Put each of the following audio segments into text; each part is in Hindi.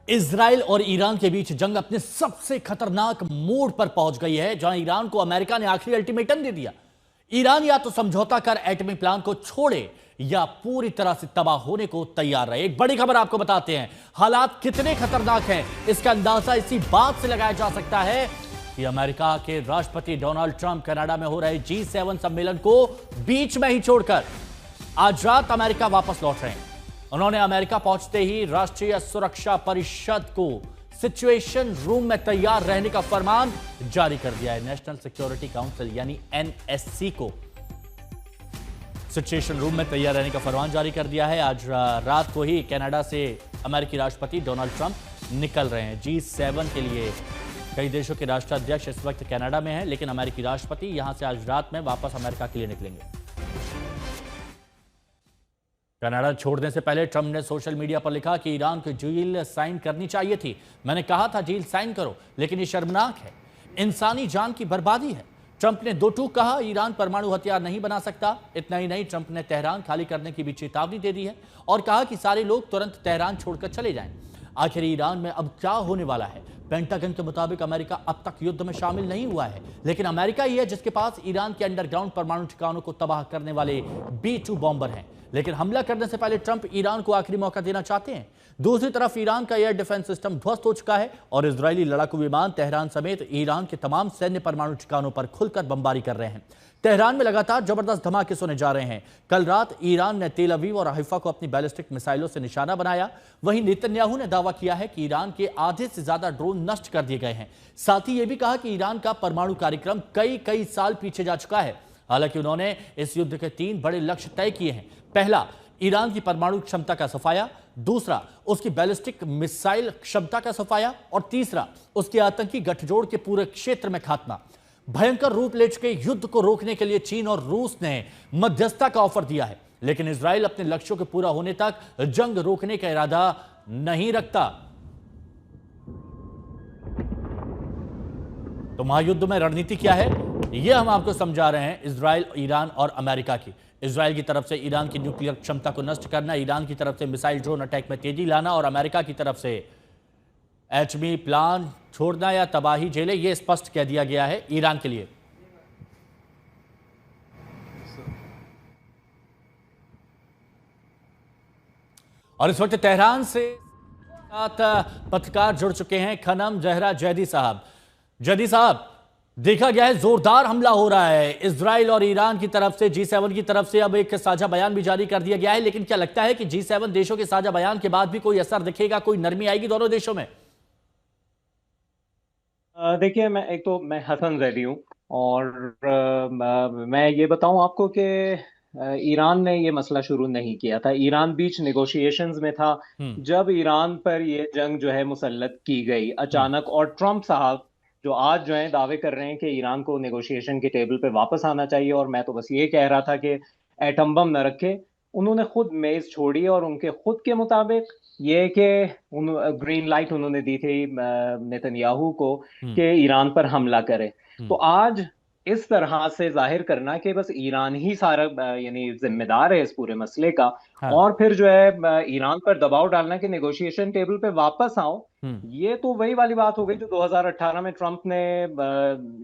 इजराइल और ईरान के बीच जंग अपने सबसे खतरनाक मोड़ पर पहुंच गई है, जहां ईरान को अमेरिका ने आखिरी अल्टीमेटम दे दिया। ईरान या तो समझौता कर एटमी प्लान को छोड़े या पूरी तरह से तबाह होने को तैयार रहे। एक बड़ी खबर आपको बताते हैं, हालात कितने खतरनाक हैं इसका अंदाजा इसी बात से लगाया जा सकता है कि अमेरिका के राष्ट्रपति डोनाल्ड ट्रंप कनाडा में हो रहे G7 सम्मेलन को बीच में ही छोड़कर आज रात अमेरिका वापस लौट रहे हैं। उन्होंने अमेरिका पहुंचते ही राष्ट्रीय सुरक्षा परिषद को सिचुएशन रूम में तैयार रहने का फरमान जारी कर दिया है। नेशनल सिक्योरिटी काउंसिल यानी NSC को सिचुएशन रूम में तैयार रहने का फरमान जारी कर दिया है। आज रात को ही कनाडा से अमेरिकी राष्ट्रपति डोनाल्ड ट्रंप निकल रहे हैं। G7 के लिए कई देशों के राष्ट्राध्यक्ष इस वक्त कनाडा में हैं, लेकिन अमेरिकी राष्ट्रपति यहां से आज रात में वापस अमेरिका के लिए निकलेंगे। कनाडा छोड़ने से पहले ट्रंप ने सोशल मीडिया पर लिखा कि ईरान को डील साइन करनी चाहिए थी। मैंने कहा था डील साइन करो, लेकिन ये शर्मनाक है, इंसानी जान की बर्बादी है। ट्रंप ने दो टूक कहा, ईरान परमाणु हथियार नहीं बना सकता। इतना ही नहीं, ट्रंप ने तेहरान खाली करने की भी चेतावनी दे दी है और कहा कि सारे लोग तुरंत तेहरान छोड़कर चले जाएं। आखिर ईरान में अब क्या होने वाला है? पेंटागन के मुताबिक अमेरिका अब तक युद्ध में शामिल नहीं हुआ है, लेकिन अमेरिका ही है जिसके पास ईरान के अंडरग्राउंड परमाणु ठिकानों को तबाह करने वाले B-2 बॉम्बर हैं। लेकिन हमला करने से पहले ट्रंप ईरान को आखिरी मौका देना चाहते हैं। दूसरी तरफ ईरान का एयर डिफेंस सिस्टम ध्वस्त हो चुका है और इजरायली लड़ाकू विमान तेहरान समेत ईरान के तमाम सैन्य परमाणु ठिकानों पर खुलकर बमबारी कर रहे हैं। तेहरान में लगातार जबरदस्त धमाके सुने जा रहे हैं। कल रात ईरान ने तेल अवीव और हैफा को अपनी बैलिस्टिक मिसाइलों से निशाना बनाया। वहीं नेतन्याहू ने दावा किया है कि ईरान के आधे से ज्यादा ड्रोन नष्ट कर दिए गए हैं। साथ ही यह भी कहा कि ईरान का परमाणु कार्यक्रम कई साल पीछे जा चुका है। हालांकि उन्होंने इस युद्ध के 3 बड़े लक्ष्य तय किए हैं। पहला, ईरान की परमाणु क्षमता का सफाया। दूसरा, उसकी बैलिस्टिक मिसाइल क्षमता का सफाया। और तीसरा, उसके आतंकी गठजोड़ के पूरे क्षेत्र में खात्मा। भयंकर रूप ले चुके युद्ध को रोकने के लिए चीन और रूस ने मध्यस्थता का ऑफर दिया है, लेकिन इजराइल अपने लक्ष्यों के पूरा होने तक जंग रोकने का इरादा नहीं रखता। तो महायुद्ध में रणनीति क्या है, यह हम आपको समझा रहे हैं। इजराइल, ईरान और अमेरिका की। इजराइल की तरफ से ईरान की न्यूक्लियर क्षमता को नष्ट करना, ईरान की तरफ से मिसाइल ड्रोन अटैक में तेजी लाना और अमेरिका की तरफ से एटमी प्लान छोड़ना या तबाही झेले, यह स्पष्ट कह दिया गया है ईरान के लिए। और इस वक्त तेहरान से पत्रकार जुड़ चुके हैं, खनम जहरा जैदी साहब। जैदी साहब, देखा गया है जोरदार हमला हो रहा है इजराइल और ईरान की तरफ से। G7 की तरफ से अब एक साझा बयान भी जारी कर दिया गया है, लेकिन क्या लगता है कि G7 देशों के साझा बयान के बाद भी कोई असर दिखेगा, कोई नरमी आएगी दोनों देशों में? देखिए, मैं हसन जैदी हूँ और मैं ये बताऊं आपको कि ईरान ने ये मसला शुरू नहीं किया था। ईरान बीच नेगोशिएशंस में था हम्म। जब ईरान पर ये जंग जो है मुसल्लत की गई हम्म। अचानक। और ट्रम्प साहब जो आज जो है दावे कर रहे हैं कि ईरान को नेगोशिएशन के टेबल पे वापस आना चाहिए और मैं तो बस ये कह रहा था कि एटम बम न रखे, उन्होंने खुद मेज छोड़ी और उनके खुद के मुताबिक ये कि ग्रीन लाइट उन्होंने दी थी नेतन्याहू को हम्म। कि ईरान पर हमला करे। तो हम्म। आज इस तरह से जाहिर करना कि बस ईरान ही सारा यानी जिम्मेदार है इस पूरे मसले का, हाँ। और फिर जो है ईरान पर दबाव डालना कि नेगोशिएशन टेबल पे वापस आओ, हम्म। ये तो वही वाली बात हो गई जो 2018 में ट्रम्प ने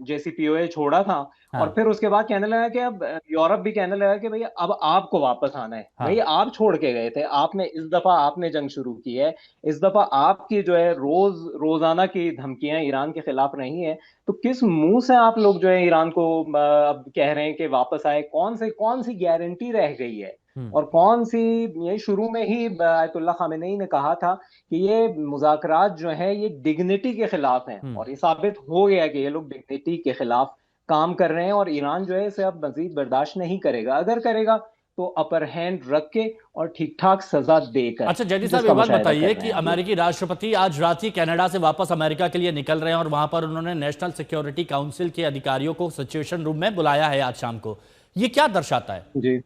JCPOA छोड़ा था। और हाँ। फिर उसके बाद कहने लगा कि अब यूरोप भी कहने लगा कि भाई अब आपको वापस आना है। भाई हाँ। आप छोड़ के गए थे, आपने इस दफा आपने जंग शुरू की है, इस दफा आपकी जो है रोजाना की धमकियां ईरान के खिलाफ नहीं है। तो किस मुंह से आप लोग जो है ईरान को अब कह रहे हैं कि वापस आए? कौन सी गारंटी रह गई है? हम्म। और कौन सी, ये शुरू में ही आयतुल्लाह खामेनेई ने कहा था कि ये मुज़ाकरात जो है ये डिग्निटी के खिलाफ हैं, हम्म। और ये साबित हो गया कि ये लोग डिग्निटी के खिलाफ काम कर रहे हैं और ईरान जो है इसे अब मजीद बर्दाश्त नहीं करेगा। अगर करेगा तो अपर हैंड रख के और ठीक ठाक सजा देकर, अच्छा जैदी साहब, जिसका एक बात मुशाहिदा कर बताइए रहे कि हैं आप लोग। अमेरिकी राष्ट्रपति आज रात ही कनाडा से वापस अमेरिका के लिए निकल रहे हैं और वहां पर उन्होंने नेशनल सिक्योरिटी काउंसिल के अधिकारियों को सिचुएशन रूम में बुलाया है आज शाम को। ये क्या दर्शाता है, जी,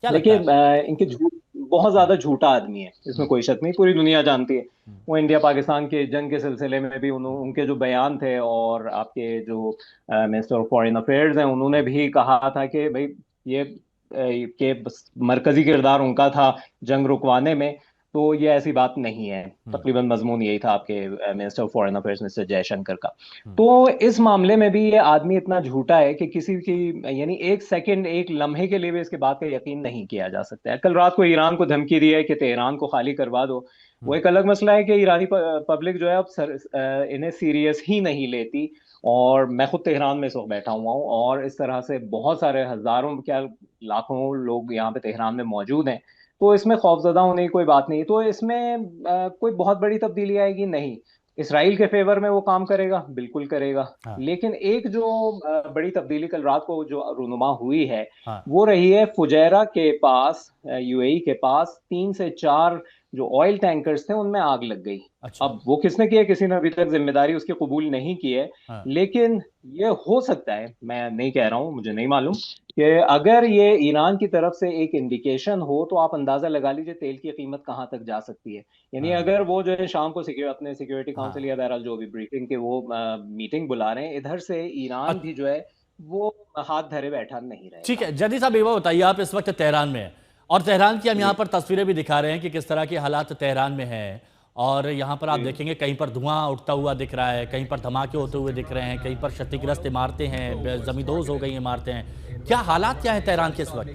क्या लगता देखिए, है आपको? इनके झूठ, बहुत ज्यादा झूठा आदमी है, इसमें हम्म। कोई शक नहीं, पूरी दुनिया जानती है। हम्म। वो इंडिया पाकिस्तान के जंग के सिलसिले में भी उनके जो बयान थे, और आपके जो मिनिस्टर ऑफ फॉरेन अफेयर्स हैं उन्होंने भी कहा था कि भाई ये के मरकजी किरदार उनका था जंग रुकवाने में। तो ये ऐसी बात नहीं है। तकरीबन मजमून यही था आपके minister of foreign affairs mister Jaishankar का। तो इस मामले में भी ये आदमी इतना झूठा है कि किसी की यानी एक सेकंड एक लम्हे के लिए भी इसके बात का यकीन नहीं किया जा सकता है। कल रात को ईरान को धमकी दी है कि तेहरान को खाली करवा दो। वो एक अलग मसला है कि ईरानी पब्लिक जो है अब इन्हें सीरियस ही नहीं लेती। और मैं खुद तेहरान में इस वक्त बैठा हुआ हूँ और इस तरह से बहुत सारे हजारों क्या लाखों लोग यहाँ पे तेहरान में मौजूद हैं। तो इसमें खौफजदा होने की कोई बात नहीं। तो इसमें कोई बहुत बड़ी तब्दीली आएगी नहीं। इसराइल के फेवर में वो काम करेगा, बिल्कुल करेगा। हाँ। लेकिन एक जो बड़ी तब्दीली कल रात को जो रूनुमा हुई है हाँ। वो रही है फुजैरा के पास, यूएई के पास 3 से 4 जो ऑयल टैंकर्स थे उनमें आग लग गई। अच्छा। अब वो किसने की है, किसी ने अभी तक जिम्मेदारी उसकी कबूल नहीं की है। हाँ। लेकिन ये हो सकता है, मैं नहीं कह रहा हूं, मुझे नहीं मालूम, कि अगर ये ईरान की तरफ से एक इंडिकेशन हो तो आप अंदाजा लगा लीजिए तेल की कीमत कहां तक जा सकती है। यानी हाँ। अगर वो जो है शाम को अपने सिक्योरिटी काउंसिल हाँ। या बहरहाल जो भी ब्रीफिंग के वो मीटिंग बुला रहे हैं, इधर से ईरान भी जो है वो हाथ धरे बैठा नहीं ठीक रहेगा। है जदी साहब, एक बात बताइए, आप इस वक्त तेहरान में हैं और तेहरान की हम यहाँ जी पर तस्वीरें भी दिखा रहे हैं कि किस तरह के हालात तेहरान में हैं। और यहाँ पर आप जी। देखेंगे कहीं पर धुआं उठता हुआ दिख रहा है, कहीं पर धमाके होते हुए दिख रहे हैं, कहीं पर क्षतिग्रस्त इमारतें हैं, जमींदोज हो गई इमारतें हैं। क्या हालात क्या है तेहरान के इस वक्त?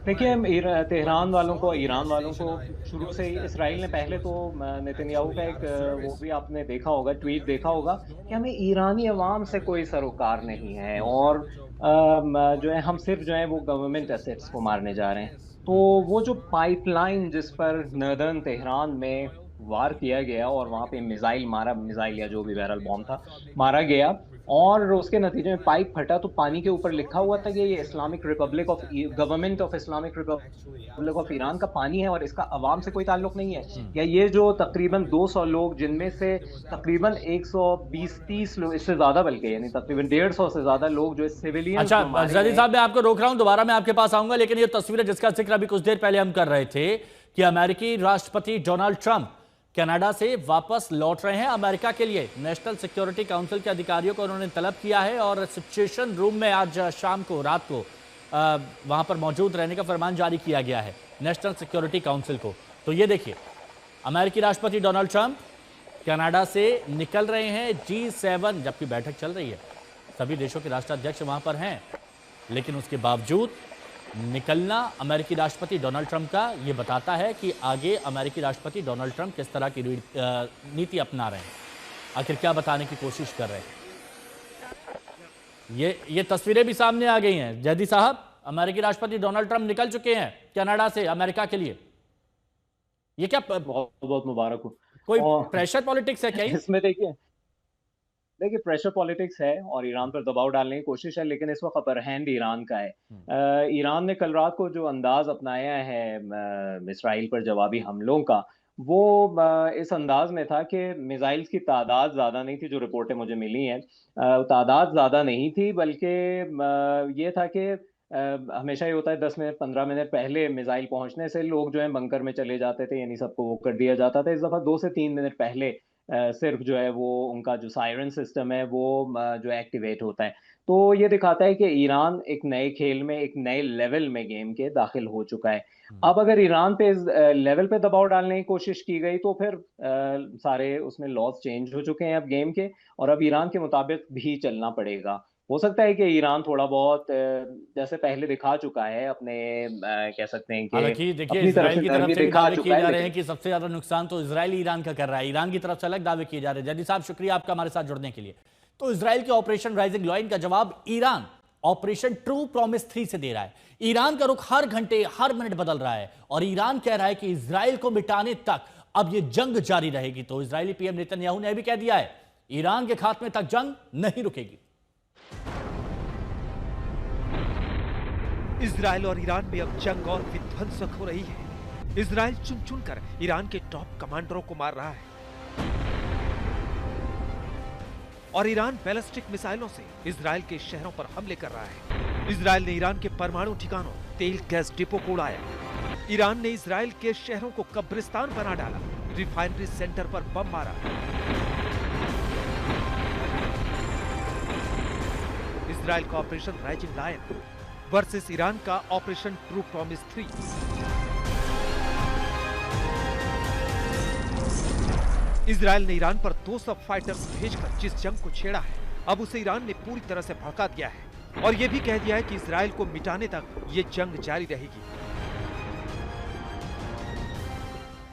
देखिए तेहरान वालों को, ईरान वालों को शुरू से ही इसराइल ने पहले तो नेतन्याहू का एक वो भी आपने देखा होगा, ट्वीट देखा होगा कि हमें ईरानी अवाम से कोई सरोकार नहीं है और जो है हम सिर्फ जो है वो गवर्नमेंट एसेट्स को मारने जा रहे हैं। तो वो जो पाइपलाइन जिस पर नर्दर्न तेहरान में वार किया गया और वहां पे मिसाइल या जो भी बहरहाल बॉम्ब था मारा गया और उसके नतीजे में पाइप फटा, तो पानी के ऊपर लिखा हुआ था कि ये Islamic Republic of government of Islamic Republic of Iran का पानी है और इसका अवाम से कोई ताल्लुक नहीं है। या ये जो तकरीबन 200 लोग, जिनमें से तकरीबन 120-30 लोग, इससे ज्यादा बल्कि यानी तकरीबन 150 से ज्यादा लोग जो सिविलियन अच्छा जदी साहब, मैं आपको रोक रहा हूं, दोबारा मैं आपके पास आऊंगा, लेकिन ये तस्वीरें जिसका जिक्र अभी कुछ देर पहले हम कर रहे थे कि अमेरिकी राष्ट्रपति डोनाल्ड ट्रंप कनाडा से वापस लौट रहे हैं अमेरिका के लिए। नेशनल सिक्योरिटी काउंसिल के अधिकारियों को उन्होंने तलब किया है और सिचुएशन रूम में आज शाम को, रात को वहां पर मौजूद रहने का फरमान जारी किया गया है नेशनल सिक्योरिटी काउंसिल को। तो ये देखिए, अमेरिकी राष्ट्रपति डोनाल्ड ट्रंप कनाडा से निकल रहे हैं G7, जबकि बैठक चल रही है, सभी देशों के राष्ट्राध्यक्ष वहां पर हैं, लेकिन उसके बावजूद निकलना अमेरिकी राष्ट्रपति डोनाल्ड ट्रंप का ये बताता है कि आगे अमेरिकी राष्ट्रपति डोनाल्ड ट्रंप किस तरह की नीति अपना रहे हैं, आखिर क्या बताने की कोशिश कर रहे हैं। ये तस्वीरें भी सामने आ गई हैं जैदी साहब, अमेरिकी राष्ट्रपति डोनाल्ड ट्रंप निकल चुके हैं कनाडा से अमेरिका के लिए। ये क्या बहुत बहुत मुबारक हो। कोई प्रेशर पॉलिटिक्स है क्या इसमें देखिए प्रेशर पॉलिटिक्स है और ईरान पर दबाव डालने की कोशिश है, लेकिन इस वक्त अपर हैंड ईरान का है। ईरान ने कल रात को जो अंदाज अपनाया है इसराइल पर जवाबी हमलों का, वो इस अंदाज में था कि मिसाइल्स की तादाद ज़्यादा नहीं थी, जो रिपोर्टें मुझे मिली हैं तादाद ज़्यादा नहीं थी, बल्कि ये था कि हमेशा ये होता है 10 मिनट 15 मिनट पहले मिसाइल पहुंचने से लोग जो है बंकर में चले जाते थे, यानी सबको वो कर दिया जाता था। इस दफ़ा 2 से 3 मिनट पहले सिर्फ जो है वो उनका जो सायरन सिस्टम है वो जो एक्टिवेट होता है। तो ये दिखाता है कि ईरान एक नए खेल में, एक नए लेवल में गेम के दाखिल हो चुका है। अब अगर ईरान पे इस लेवल पे दबाव डालने की कोशिश की गई तो फिर सारे उसमें लॉस चेंज हो चुके हैं अब गेम के, और अब ईरान के मुताबिक भी चलना पड़ेगा। हो सकता है कि ईरान थोड़ा बहुत जैसे पहले दिखा चुका है अपने कह सकते हैं कि हालांकि देखिए अपनी इजराइल की तरफ से भी दावे किए जा रहे हैं लेकिन कि सबसे ज्यादा नुकसान तो इजराइल ईरान का कर रहा है, ईरान की तरफ से अलग दावे किए जा रहे हैं। जैदी साहब, शुक्रिया आपका हमारे साथ जुड़ने के लिए। तो इजराइल के ऑपरेशन राइजिंग लॉयन का जवाब ईरान ऑपरेशन ट्रू प्रॉमिस 3 से दे रहा है। ईरान का रुख हर घंटे हर मिनट बदल रहा है और ईरान कह रहा है कि इजराइल को मिटाने तक अब ये जंग जारी रहेगी। तो इजरायली पीएम नेतन्याहू ने भी कह दिया है ईरान के खात्मे तक जंग नहीं रुकेगी। इजराइल और ईरान में अब जंग और विध्वंसक हो रही है। इजराइल चुन चुन कर ईरान के टॉप कमांडरों को मार रहा है और ईरान बैलिस्टिक मिसाइलों से इजराइल के शहरों पर हमले कर रहा है। इजराइल ने ईरान के परमाणु ठिकानों, तेल गैस डिपो को उड़ाया। ईरान ने इजराइल के शहरों को कब्रिस्तान बना डाला, रिफाइनरी सेंटर पर बम मारा। इजराइल का operation rising lion versus Iran का ऑपरेशन ट्रू प्रॉमिस 3। इजराइल ने ईरान पर 200 फाइटर्स भेजकर जिस जंग को छेड़ा है, अब उसे ईरान ने पूरी तरह से भड़का दिया है और ये भी कह दिया है कि इजराइल को मिटाने तक ये जंग जारी रहेगी।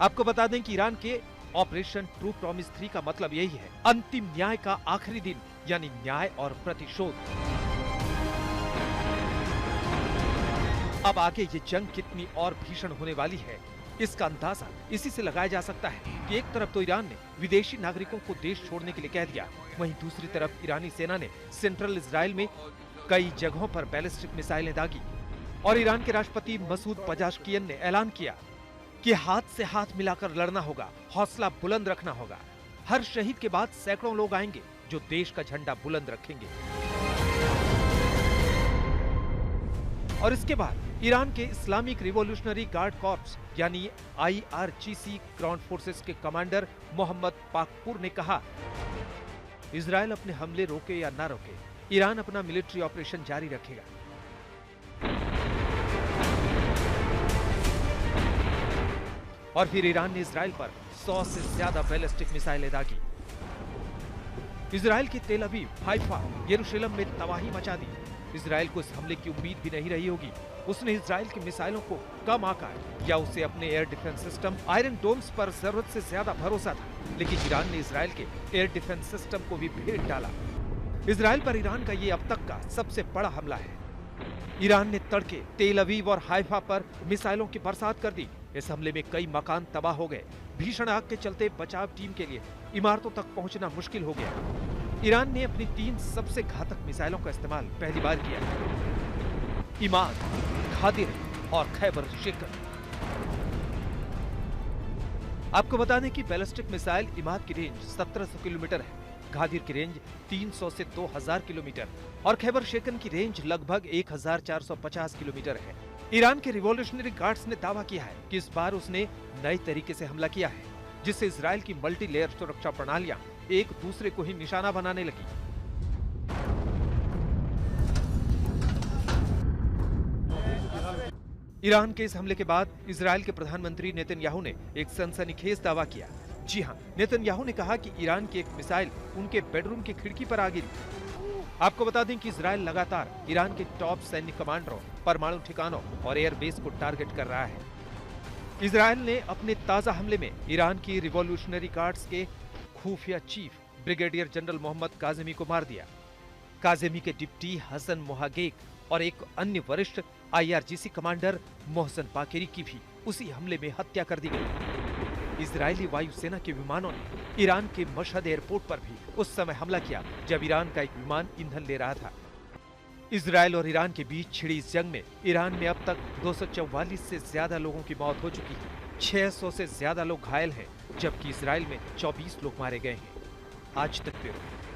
आपको बता दें कि ईरान के ऑपरेशन ट्रू प्रॉमिस 3 का मतलब यही है, अंतिम न्याय का आखिरी दिन, यानी न्याय और प्रतिशोध। अब आगे ये जंग कितनी और भीषण होने वाली है, इसका अंदाजा इसी से लगाया जा सकता है कि एक तरफ तो ईरान ने विदेशी नागरिकों को देश छोड़ने के लिए कह दिया, वहीं दूसरी तरफ ईरानी सेना ने सेंट्रल इजराइल में कई जगहों पर बैलिस्टिक मिसाइलें दागी और ईरान के राष्ट्रपति मसूद पजाश्कियन ने ऐलान किया कि हाथ से हाथ मिलाकर लड़ना होगा, हौसला बुलंद रखना होगा। हर शहीद के बाद सैकड़ों लोग आएंगे जो देश का झंडा बुलंद रखेंगे। और इसके बाद ईरान के इस्लामिक रिवॉल्यूशनरी गार्ड कॉर्प्स यानी IRGC ग्राउंड फोर्सेस के कमांडर मोहम्मद पाकपुर ने कहा, इजराइल अपने हमले रोके या ना रोके, ईरान अपना मिलिट्री ऑपरेशन जारी रखेगा। और फिर ईरान ने इजराइल पर 100 से ज्यादा बैलिस्टिक मिसाइलें दागी। इजराइल के तेल अवीव, हाइफा, यरूशलेम में तबाही मचा दी। इजराइल को इस हमले की उम्मीद भी नहीं रही होगी। उसने इजराइल की मिसाइलों को कम आकार या उसे अपने air defence system Iron Domes पर जरूरत से ज्यादा भरोसा था, लेकिन ईरान ने इजराइल के एयर डिफेंस सिस्टम को भी भेद डाला। इजराइल पर ईरान का ये अब तक का सबसे बड़ा हमला है। ईरान ने तड़के तेल अवीव और हाइफा पर मिसाइलों की बरसात कर दी। इस हमले में कई मकान तबाह हो गए। भीषण आग के चलते बचाव टीम के लिए इमारतों तक पहुंचना मुश्किल हो गया। ईरान ने अपनी 3 सबसे घातक मिसाइलों का इस्तेमाल पहली बार किया, इमाद, घादिर और खैबर शेकर। आपको बता दें कि बैलिस्टिक मिसाइल इमाद की रेंज 1700 किलोमीटर है, घादिर की रेंज 300 से 2000 किलोमीटर और खैबर शेकन की रेंज लगभग 1450 किलोमीटर है। ईरान के रिवॉल्यूशनरी गार्ड्स ने दावा किया है कि इस बार उसने नए तरीके से हमला किया है, जिससे इजराइल की मल्टी लेयर सुरक्षा प्रणालियां एक दूसरे को ही निशाना बनाने लगी। ईरान के इस हमले के बाद इजराइल के प्रधानमंत्री नेतन्याहू ने एक सनसनीखेज दावा किया। जी हां, नेतन्याहू ने कहा कि ईरान की एक मिसाइल उनके बेडरूम की खिड़की पर आ गिरी। आपको बता दें कि इजराइल लगातार ईरान के टॉप सैन्य कमांडरों, परमाणु ठिकानों और एयरबेस को टारगेट कर रहा है। इजराइल ने अपने ताजा हमले में ईरान की रिवॉल्यूशनरी गार्ड्स के खुफिया chief brigadier general Mohammad Kazemi को मार दिया। काज़ेमी के डिप्टी हसन मोहागेक और एक अन्य वरिष्ठ IRGC कमांडर मोहसन बाकेरी की भी उसी हमले में हत्या कर दी गई। इजरायली वायुसेना के विमानों ने ईरान के मशहद एयरपोर्ट पर भी उस समय हमला किया जब ईरान का एक विमान ईंधन ले रहा था। इजराइल और ईरान के बीच छिड़ी इस जंग में ईरान में अब तक 244 से ज्यादा लोगों की मौत हो चुकी है, 600 से ज्यादा लोग घायल हैं, जबकि इजराइल में 24 लोग मारे गए हैं। आज तक ब्यूरो।